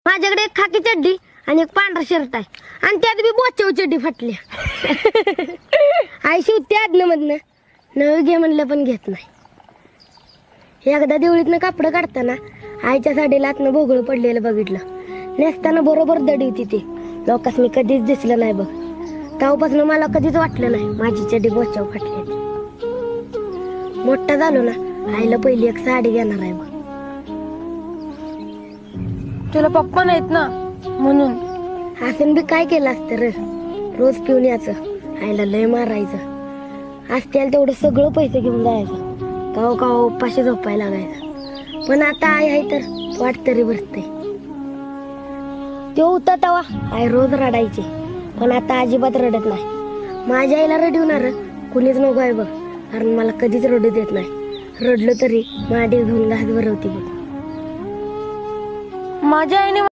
माझ्याकडे एक खाकी चड्डी आणि एक पांढरा शर्ट आहे आणि त्यात बी बोचाव चड्डी फाटल्या. आई शिवते आदन मधनं नवी घे म्हणलं पण घेत नाही. एकदा देवळीतनं कापडं काढताना आईच्या साडीला आतनं भोगळं पडलेलं बघितलं. नेसताना बरोबर दडी होती ती. लोकांस मी कधीच दिसलं नाही बघ. तेव्हापासून मला कधीच वाटलं नाही माझी चड्डी बोचाव फाटली. मोठा झालो ना आईला पहिली एक साडी घेणार आहे बघ. तुला पप्पा नाहीत ना म्हणून. असं बी काय केलं असतं रे. रोज पिऊन यायचं आईला लय मारायचं. असत्याला तेवढं सगळं पैसे घेऊन जायचं. काव काव उपाशी झोपायला लागायचं. पण आता आई आहे तर वाट तरी भरते. तो होता तेव्हा आई रोज रडायची पण आता अजिबात रडत नाही. माझ्या आईला रडवणार कुणीच नको आहे बघ. कारण मला कधीच रडू देत नाही. रडलो तरी माडी घेऊन घास भरवती बघ. माझ्या आईने